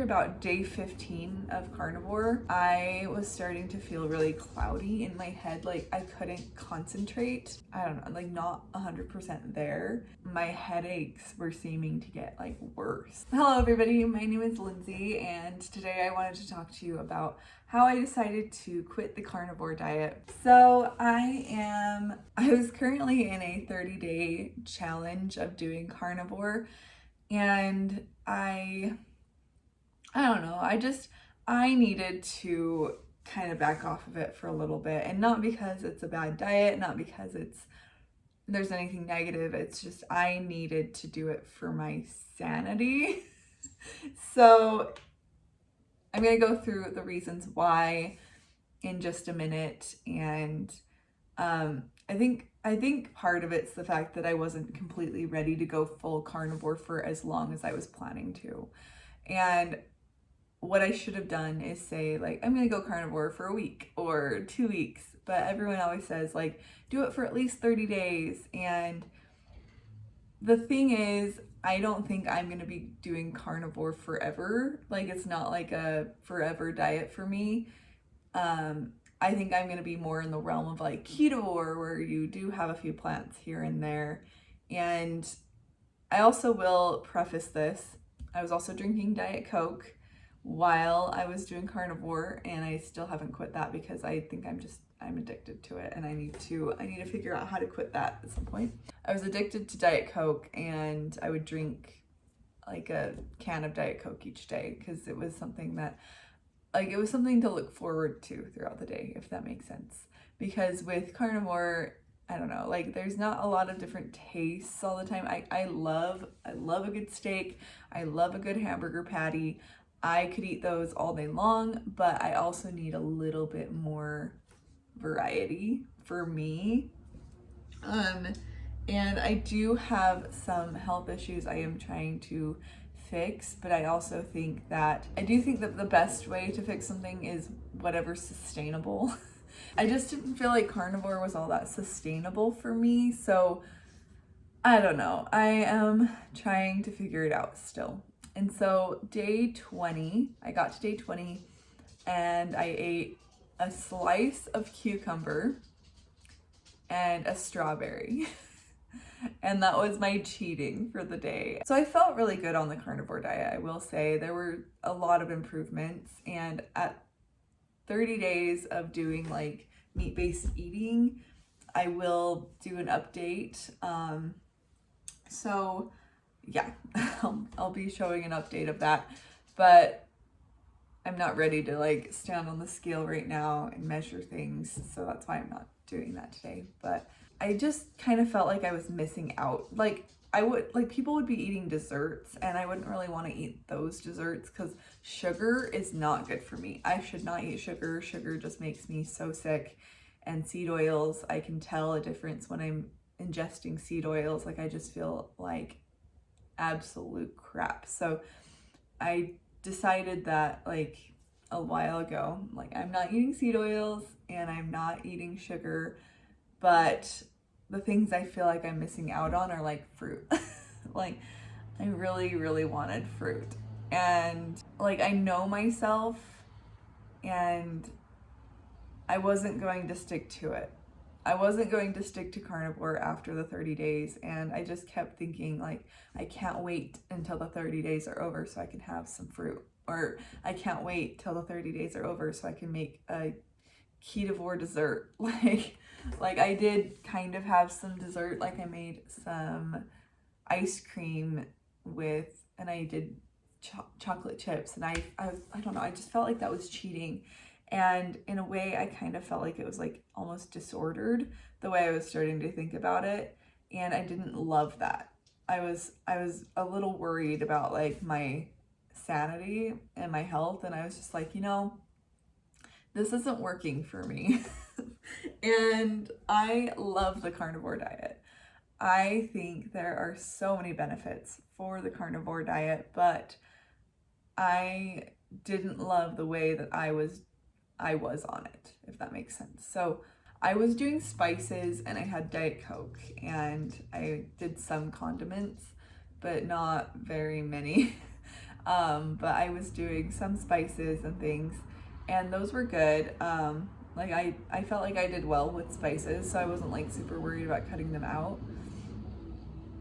About day 15 of carnivore, I was starting to feel really cloudy in my head. Like I couldn't concentrate. I don't know, like not 100% there. My headaches were seeming to get like worse. Hello everybody, my name is Lindsay and today I wanted to talk to you about how I decided to quit the carnivore diet. So I was currently in a 30-day challenge of doing carnivore, and I don't know, I needed to kind of back off of it for a little bit, and not because it's a bad diet, not because there's anything negative, it's just I needed to do it for my sanity. So I'm gonna go through the reasons why in just a minute, and I think part of it's the fact that I wasn't completely ready to go full carnivore for as long as I was planning to. And what I should have done is say, like, I'm gonna go carnivore for a week or 2 weeks, but everyone always says, like, do it for at least 30 days. And the thing is, I don't think I'm gonna be doing carnivore forever. Like, it's not like a forever diet for me. I think I'm gonna be more in the realm of like ketovore, where you do have a few plants here and there. And I also will preface this, I was also drinking Diet Coke while I was doing carnivore, and I still haven't quit that because I think I'm addicted to it, and I need to figure out how to quit that at some point. I was addicted to Diet Coke, and I would drink like a can of Diet Coke each day because it was something to look forward to throughout the day, if that makes sense. Because with carnivore, I don't know, like there's not a lot of different tastes all the time. I love a good steak. I love a good hamburger patty. I could eat those all day long, but I also need a little bit more variety for me. And I do have some health issues I am trying to fix, but I think that the best way to fix something is whatever's sustainable. I just didn't feel like carnivore was all that sustainable for me, so I don't know. I am trying to figure it out still. And so I got to day 20 and I ate a slice of cucumber and a strawberry. And that was my cheating for the day. So I felt really good on the carnivore diet, I will say. There were a lot of improvements, and at 30 days of doing like meat-based eating, I will do an update. So yeah, I'll be showing an update of that, but I'm not ready to like stand on the scale right now and measure things, so that's why I'm not doing that today. But I just kind of felt like I was missing out. Like people would be eating desserts, and I wouldn't really want to eat those desserts because sugar is not good for me. I should not eat sugar. Sugar just makes me so sick. And seed oils, I can tell a difference when I'm ingesting seed oils. Like I just feel like absolute crap. So I decided that like a while ago, like I'm not eating seed oils and I'm not eating sugar, but the things I feel like I'm missing out on are like fruit. Like I really, really wanted fruit, and like I know myself, and I wasn't going to stick to it. I wasn't going to stick to carnivore after the 30 days, and I just kept thinking like, I can't wait until the 30 days are over so I can have some fruit, or I can't wait till the 30 days are over so I can make a ketovore dessert. Like I did kind of have some dessert, like I made some ice cream and I did chocolate chips, and I don't know, I just felt like that was cheating. And in a way, I kind of felt like it was like almost disordered the way I was starting to think about it. And I didn't love that. I was a little worried about like my sanity and my health. And I was just like, this isn't working for me. And I love the carnivore diet. I think there are so many benefits for the carnivore diet, but I didn't love the way that I was on it, if that makes sense. So I was doing spices and I had Diet Coke and I did some condiments, but not very many. But I was doing some spices and things, and those were good. Like I felt like I did well with spices, so I wasn't like super worried about cutting them out.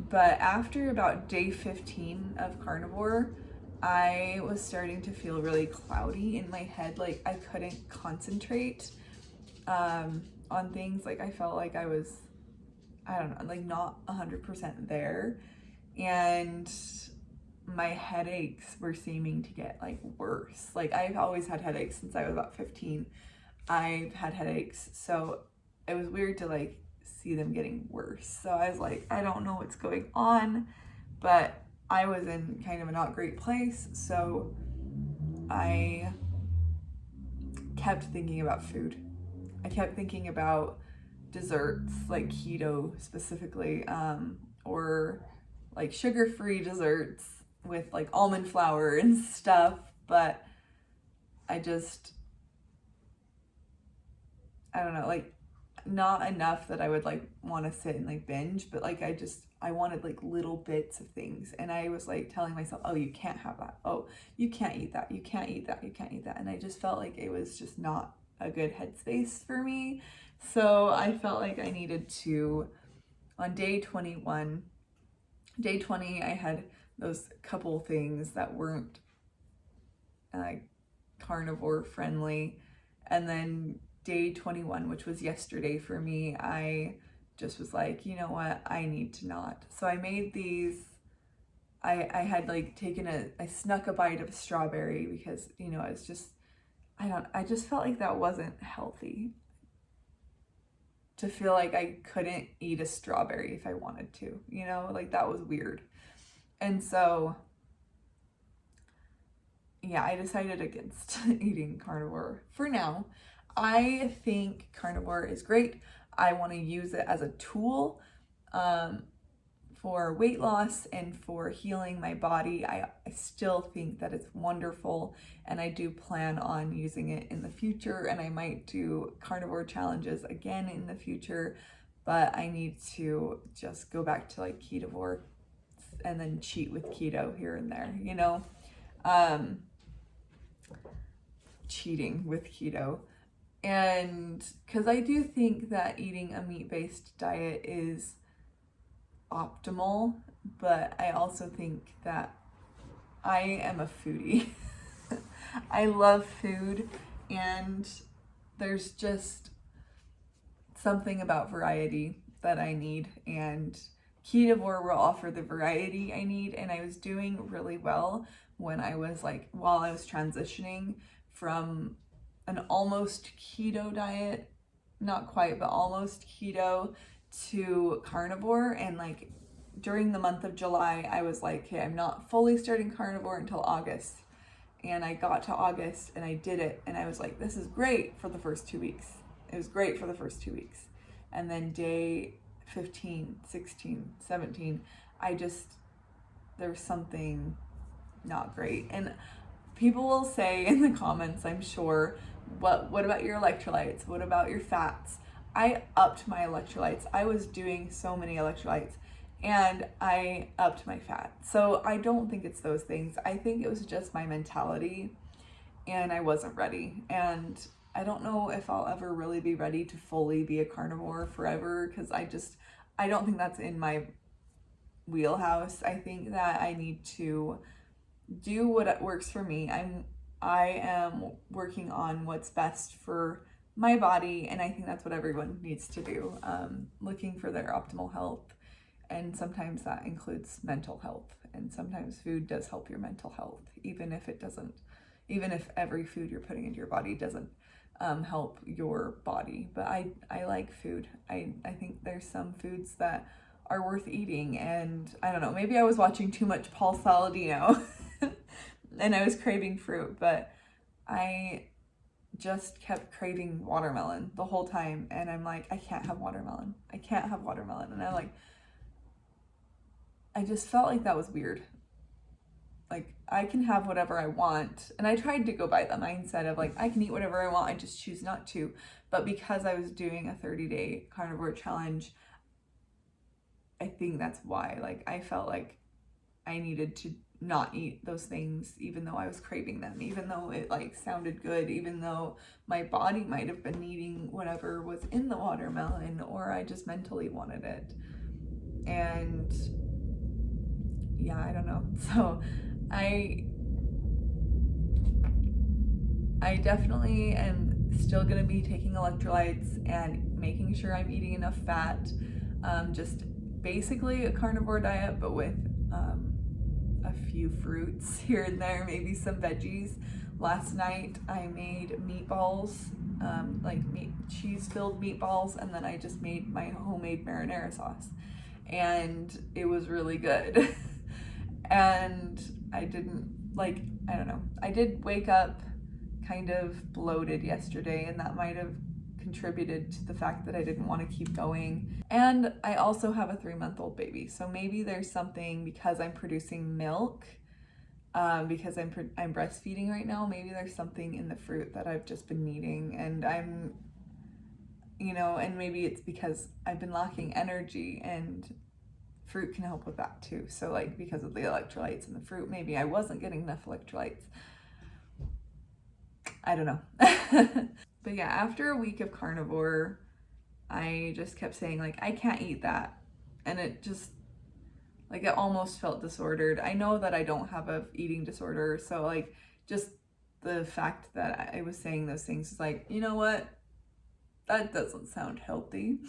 But after about day 15 of carnivore, I was starting to feel really cloudy in my head. Like I couldn't concentrate on things. Like I felt like I was, I don't know, like not 100% there. And my headaches were seeming to get like worse. Like I've always had headaches since I was about 15. I've had headaches. So it was weird to like see them getting worse. So I was like, I don't know what's going on, but I was in kind of a not great place. So I kept thinking about food. I kept thinking about desserts, like keto specifically, or like sugar-free desserts with like almond flour and stuff. But I don't know, like not enough that I would like want to sit and like binge, but like I wanted like little bits of things. And I was like telling myself, oh, you can't have that. Oh, you can't eat that. You can't eat that. You can't eat that. And I just felt like it was just not a good headspace for me. So I felt like I needed to, on day 21, day 20, I had those couple things that weren't carnivore friendly. And then day 21, which was yesterday for me, I just was like, you know what, I need to not. So I made these, I had like I snuck a bite of a strawberry because, you know, it's just, I just felt like that wasn't healthy. To feel like I couldn't eat a strawberry if I wanted to, you know, like that was weird. And so, yeah, I decided against eating carnivore for now. I think carnivore is great. I want to use it as a tool for weight loss and for healing my body. I still think that it's wonderful, and I do plan on using it in the future, and I might do carnivore challenges again in the future, but I need to just go back to like ketovore and then cheat with keto here and there, you know? Cheating with keto. And because I do think that eating a meat-based diet is optimal, but I also think that I am a foodie. I love food, and there's just something about variety that I need, and ketovore will offer the variety I need. And I was doing really well when I was like, while I was transitioning from an almost keto diet, not quite, but almost keto, to carnivore. And like during the month of July, I was like, okay, I'm not fully starting carnivore until August. And I got to August and I did it, and I was like, this is great for the first 2 weeks. It was great for the first 2 weeks. And then day 15, 16, 17, there was something not great. And people will say in the comments, I'm sure, what about your electrolytes? What about your fats? I upped my electrolytes. I was doing so many electrolytes, and I upped my fat. So I don't think it's those things. I think it was just my mentality, and I wasn't ready. And I don't know if I'll ever really be ready to fully be a carnivore forever, because I don't think that's in my wheelhouse. I think that I need to do what works for me. I am working on what's best for my body, and I think that's what everyone needs to do, looking for their optimal health. And sometimes that includes mental health, and sometimes food does help your mental health, even if every food you're putting into your body doesn't help your body. But I like food. I think there's some foods that are worth eating, and I don't know, maybe I was watching too much Paul Saladino and I was craving fruit, but I just kept craving watermelon the whole time, and I'm like, I can't have watermelon. I can't have watermelon. And I just felt like that was weird. Like, I can have whatever I want. And I tried to go by the mindset of like, I can eat whatever I want, I just choose not to. But because I was doing a 30-day carnivore challenge, I think that's why, like, I felt like I needed to not eat those things even though I was craving them, even though it like sounded good, even though my body might have been needing whatever was in the watermelon, or I just mentally wanted it. And yeah, I don't know. So I definitely am still gonna be taking electrolytes and making sure I'm eating enough fat. Just basically a carnivore diet, but with a few fruits here and there, maybe some veggies. Last night I made meatballs, like cheese-filled meatballs, and then I just made my homemade marinara sauce, and it was really good. And I don't know, I did wake up kind of bloated yesterday, and that might have contributed to the fact that I didn't want to keep going. And I also have a 3-month-old baby, so maybe there's something, because I'm producing milk, because I'm breastfeeding right now, maybe there's something in the fruit that I've just been needing, and I'm, and maybe it's because I've been lacking energy, and fruit can help with that too. So like, because of the electrolytes in the fruit, maybe I wasn't getting enough electrolytes. I don't know. But yeah, after a week of carnivore, I just kept saying like, I can't eat that. And it just, like, it almost felt disordered. I know that I don't have a eating disorder. So like, just the fact that I was saying those things is like, you know what? That doesn't sound healthy.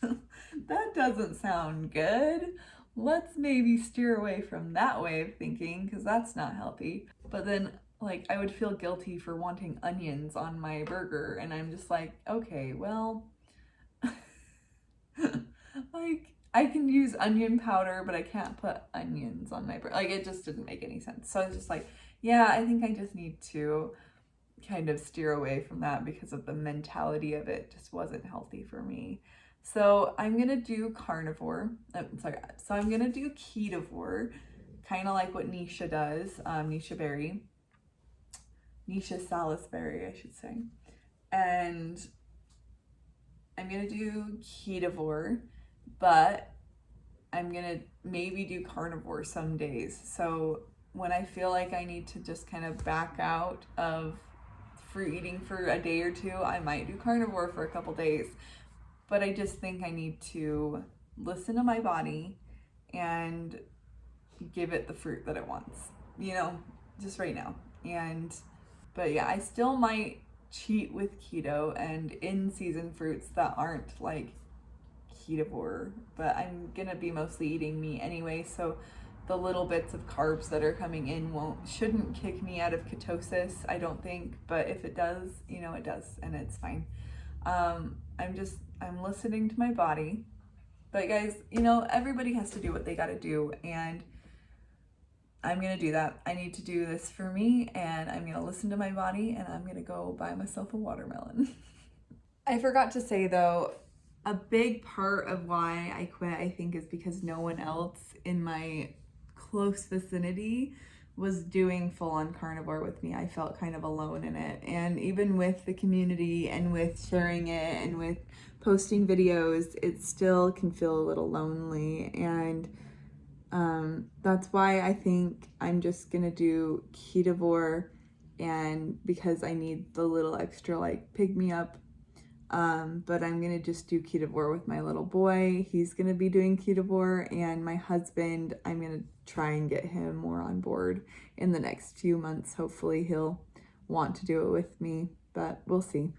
That doesn't sound good. Let's maybe steer away from that way of thinking, because that's not healthy. But then like, I would feel guilty for wanting onions on my burger, and I'm just like, okay, well, like, I can use onion powder, but I can't put onions on my burger. Like, it just didn't make any sense. So I was just like, yeah, I think I just need to kind of steer away from that, because of the mentality of it just wasn't healthy for me. So I'm gonna do carnivore. So I'm gonna do ketovore, kind of like what Nisha does, Nisha Salisbury, I should say. And I'm gonna do ketovore, but I'm gonna maybe do carnivore some days. So when I feel like I need to just kind of back out of fruit eating for a day or two, I might do carnivore for a couple days. But I just think I need to listen to my body and give it the fruit that it wants, just right now. But yeah, I still might cheat with keto and in-season fruits that aren't like ketovore, but I'm gonna be mostly eating meat anyway, so the little bits of carbs that are coming in shouldn't kick me out of ketosis, I don't think. But if it does, it does, and it's fine. I'm listening to my body. But guys, everybody has to do what they gotta do, and I'm gonna do that. I need to do this for me, and I'm gonna listen to my body, and I'm gonna go buy myself a watermelon. I forgot to say though, a big part of why I quit, I think, is because no one else in my close vicinity was doing full-on carnivore with me. I felt kind of alone in it. And even with the community and with sharing it and with posting videos, it still can feel a little lonely. And that's why I think I'm just gonna do ketovore, and because I need the little extra like pick me up. But I'm gonna just do ketovore with my little boy. He's gonna be doing ketovore, and my husband, I'm gonna try and get him more on board in the next few months. Hopefully he'll want to do it with me, but we'll see.